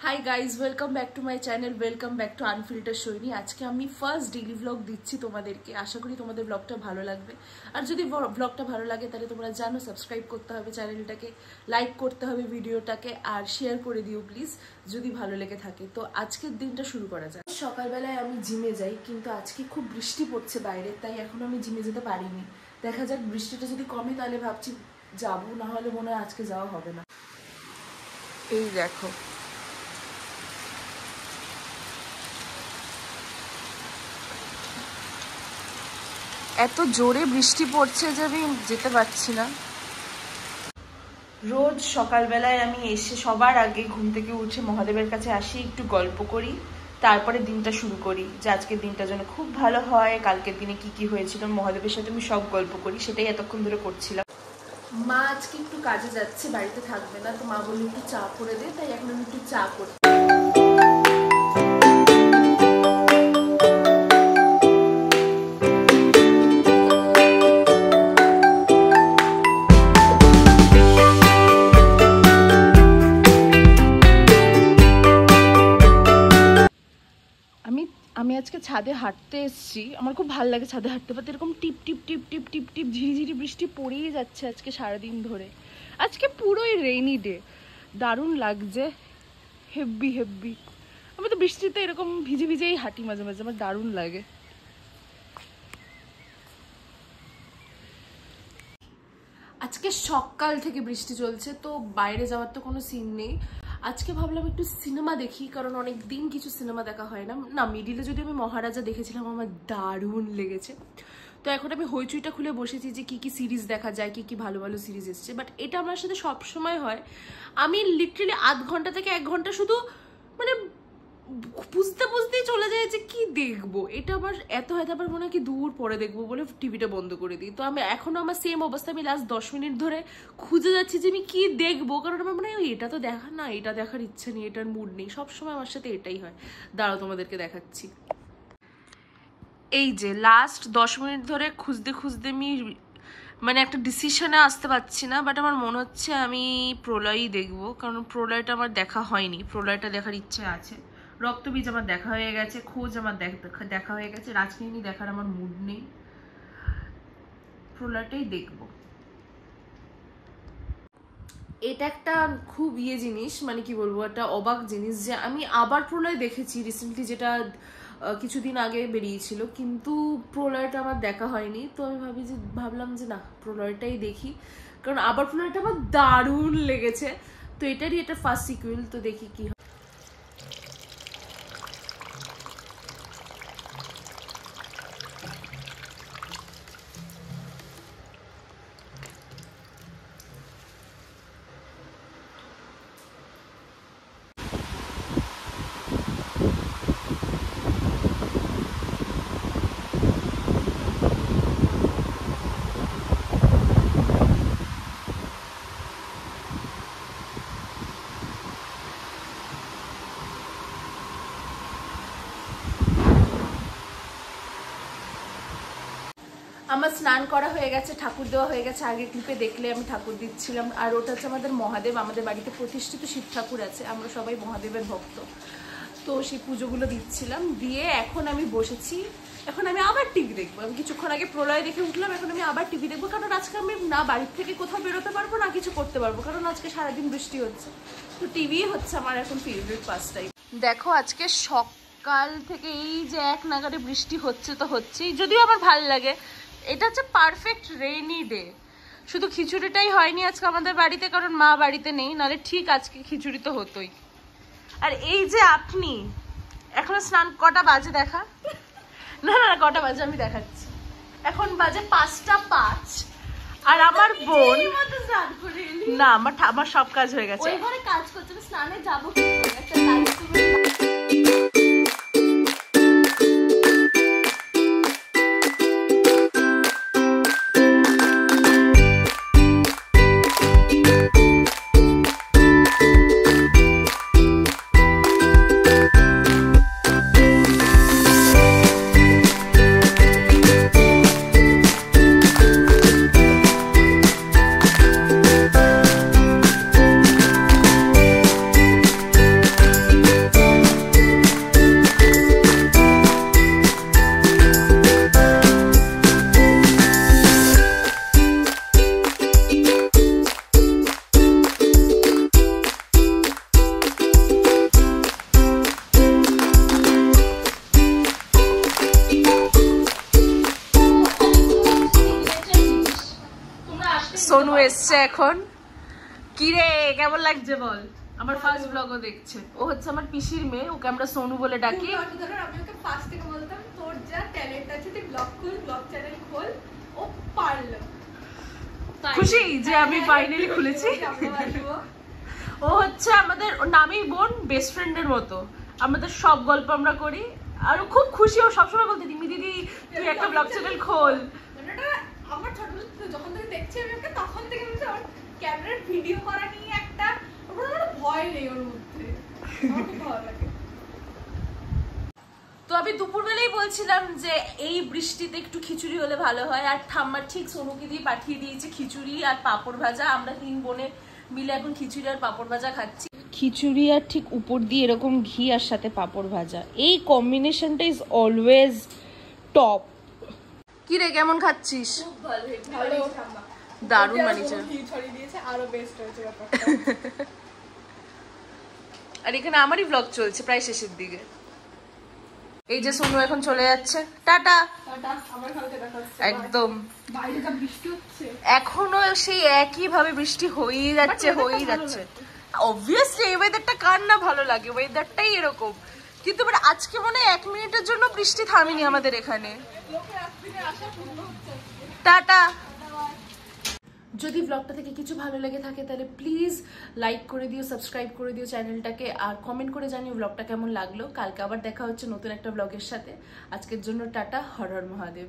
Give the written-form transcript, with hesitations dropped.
Hi guys, welcome back to my channel, welcome back to unfilter Saini. আজকে আমি first daily blog দিচ্ছি তোমাদেরকে। আশা করি তোমাদের ব্লগটা ভালো লাগবে। আর যদি ব্লগটা ভালো লাগে তাহলে তোমরা জানো সাবস্ক্রাইব করতে হবে চ্যানেলটাকে, লাইক করতে হবে ভিডিওটাকে, আর শেয়ার করে দিও প্লিজ যদি ভালো লেগে থাকে। তো আজকের দিনটা শুরু করা যায়। সকালবেলায় আমি জিমে যাই, কিন্তু আজকে খুব বৃষ্টি পড়ছে বাইরে, তাই এখনো আমি জিমে যেতে পারিনি। দেখা যাক, বৃষ্টিটা যদি কমে তাহলে ভাবছি যাবো, না হলে মনে হয় আজকে যাওয়া হবে না। এই দেখো, এত জোরে বৃষ্টি পড়ছে যে আমি যেতে পারছি না। রোজ সকালবেলায় আমি এসে সবার আগে ঘুম থেকে উঠে মহাদেবের কাছে আসি, একটু গল্প করি, তারপরে দিনটা শুরু করি যে আজকের দিনটা যেন খুব ভালো হয়, কালকের দিনে কি কি হয়েছিল মহাদেবের সাথে আমি সব গল্প করি। সেটাই এতক্ষণ ধরে করছিলাম। মা আজকে একটু কাজে যাচ্ছে, বাড়িতে থাকবে না, তো মা বললো একটু চা করে দে, তাই এখন আমি একটু চা করি। আমি আজকে ছাদে হাঁটতে এসেছি, আমার খুব ভালো লাগে ছাদে হাঁটতে পারতে। এরকম টিপ টিপ টিপ টিপ টিপ টিপ ঝিরিঝিরি বৃষ্টি পড়েই যাচ্ছে আজকে সারাদিন ধরে। আজকে পুরোই রেইনি ডে, দারুণ লাগছে, হেব্বি হেব্বি। আমি তো বৃষ্টিতে এরকম ভিজে ভিজেই হাঁটি মাঝে মাঝে, আমার দারুণ লাগে। আজকে সকাল থেকে বৃষ্টি চলছে, তো বাইরে যাওয়ার তো কোনো সিন নেই। আজকে ভাবলাম একটু সিনেমা দেখি, কারণ অনেক দিন কিছু সিনেমা দেখা হয় না। মিডিলে যদি আমি মহারাজা দেখেছিলাম, আমার দারুণ লেগেছে। তো এখন আমি হইচইটা খুলে বসেছি যে কি কি সিরিজ দেখা যায়, কি কি ভালো ভালো সিরিজ এসছে। বাট এটা আমার সাথে সব সময় হয়, আমি লিটারালি আধ ঘন্টা থেকে 1 ঘন্টা শুধু মানে বুঝতে বুঝতেই চলে যায় যে কি দেখবো। এটা আবার এত হয়তো আবার মনে হয় কি দূর পরে দেখবো বলে টিভিটা বন্ধ করে দিই। তো আমি এখনো আমার সেম অবস্থা, আমি লাস্ট 10 মিনিট ধরে খুঁজে যাচ্ছি যে আমি কি দেখবো, কারণ আমার মনে হয় এটা তো দেখা না, এটা দেখার ইচ্ছে নেই, এটার মুড নেই। সবসময় আমার সাথে এটাই হয়। দাঁড়াও তোমাদেরকে দেখাচ্ছি। এই যে লাস্ট 10 মিনিট ধরে খুঁজতে খুঁজতে আমি মানে একটা ডিসিশনে আসতে পারছি না। বাট আমার মনে হচ্ছে আমি প্রলয়ই দেখবো, কারণ প্রলয়টা আমার দেখা হয়নি, প্রলয়টা দেখার ইচ্ছে আছে। রক্তবীজ আমার দেখা হয়ে গেছে, খোঁজ আমার দেখা হয়ে গেছে, রাজকাহিনী দেখার আমার মুড নেই, প্রলয়টাই দেখবো। এটা একটা খুব জিনিস, মানে কি বলবো, একটা অবাক জিনিস যে আমি আবার প্রলয় দেখেছি রিসেন্টলি, যেটা কিছুদিন আগে বেরিয়েছিল, কিন্তু প্রলয়টা আমার দেখা হয়নি। তো আমি ভাবলাম যে না, প্রলয়টাই দেখি, কারণ আবার প্রলয়টা আমার দারুণ লেগেছে। তো এটারই এটা ফার্স্ট সিকুয়েল, তো দেখি কি হয়। আমার স্নান করা হয়ে গেছে, ঠাকুর দেওয়া হয়ে গেছে। আগে ক্লিপে দেখলে আমি ঠাকুর দিচ্ছিলাম, আর ওটা হচ্ছে আমাদের মহাদেব। আমাদের বাড়িতে প্রতিষ্ঠিত শিব ঠাকুর আছে, আমরা সবাই মহাদেবের ভক্ত, তো সেই পুজোগুলো দিচ্ছিলাম। দিয়ে এখন আমি বসেছি, এখন আমি আবার টিভি দেখবো। আমি কিছুক্ষণ আগে প্রলয় দেখে উঠলাম, এখন আমি আবার টিভি দেখবো, কারণ আজকে আমি না বাড়ির থেকে কোথাও বেরোতে পারবো না কিছু করতে পারবো, কারণ আজকে সারাদিন বৃষ্টি হচ্ছে। তো টিভি হচ্ছে আমার এখন ফেভারিট ফার্স্ট টাইম। দেখো আজকে সকাল থেকে এই যে এক নাগাড়ে বৃষ্টি হচ্ছে তো হচ্ছেই, যদিও আমার ভাল লাগে। এটা হচ্ছে পারফেক্ট রেইনি ডে। শুধু খিচুড়িটাই হয়নি আজকে আমাদের বাড়িতে, কারণ মা বাড়িতে নেই, নাহলে ঠিক আজকে খিচুড়ি তো হতোই। আর এই যে আপনি এখনো স্নান, কটা বাজে দেখা, না না কটা বাজে আমি দেখাচ্ছি। এখন বাজে 5টা 5, আর আমার বোন না, আমার সব কাজ হয়ে গেছে, ওই ঘরে কাজ করছে, স্নানে যাবো একটা লাইট। এসছে এখন। কি রে কেমন লাগছে বল? আমার ফার্স্ট ব্লগও দেখছে। ও হচ্ছে আমার পিসির মেয়ে, ওকে আমরা সোনু বলে ডাকি। আমি ওকে ফার্স্ট থেকে বলতাম তোর যা ট্যালেন্ট আছে তুই ব্লগ খোল, ব্লগ চ্যানেল খোল। ও পারলো। খুশি যে আমি ফাইনালি খুলেছি। ও হচ্ছে আমাদের নামেই বোন, বেস্ট ফ্রেন্ডের মতো। আমাদের সব গল্প আমরা করি। আর ও খুব খুশি, ও সবসময় বলতে দিমি দিদি তুই একটা ব্লগ চ্যানেল খোল। আমার ছোটবেলা থেকে যখন থেকে দেখছি আমি ওকে, তখন থেকে বলছি আমার ক্যামেরার ভিডিও করা নিয়ে একটা ভয় নেই ওর মধ্যে। আমার খুব ভালো লাগে। তো আমি দুপুরবেলায় বলছিলাম যে এই বৃষ্টিতে একটু খিচুড়ি হলে ভালো হয়, আর ঠাম্মার ঠিক সোনুকে দিয়ে পাঠিয়ে দিয়েছে খিচুড়ি আর পাঁপড় ভাজা। আমরা 3 বোনে মিলে এখন খিচুড়ি আর পাঁপড় ভাজা খাচ্ছি। খিচুড়ি আর ঠিক উপর দিয়ে এরকম ঘি আর সাথে পাঁপড় ভাজা, এই কম্বিনেশনটা ইজ অলওয়েজ টপ। কি রে কেমন খাচ্ছিস? খুব ভালো, ভালো ঠাম্মা। দারুণ বানিয়েছে। ঘি ছড়িয়ে দিয়েছে, আরো বেস্ট হয়েছে ব্যাপারটা। আর এখানে আমারই ব্লগ চলছে প্রায় শেষের দিকে। এই যে সোনু এখন চলে যাচ্ছে, টাটা। একদম এখনো সেই একই ভাবে বৃষ্টি হয়েই যাচ্ছে হয়েই যাচ্ছে। অবভিয়াসলি এই ওয়েদারটা কার না ভালো লাগে, ওয়েদারটাই এরকম। কিন্তু আজকে মনে হয় 1 মিনিটের জন্য বৃষ্টি থামেনি আমাদের এখানে। টাটা। যদি ব্লগটা থেকে কিছু ভালো লেগে থাকে তাহলে প্লিজ লাইক করে দিও, সাবস্ক্রাইব করে দিও চ্যানেলটাকে, আর কমেন্ট করে জানিও ব্লগটা কেমন লাগলো। কালকে আবার দেখা হচ্ছে নতুন একটা ব্লগের সাথে। আজকের জন্য টাটা, হর হর মহাদেব।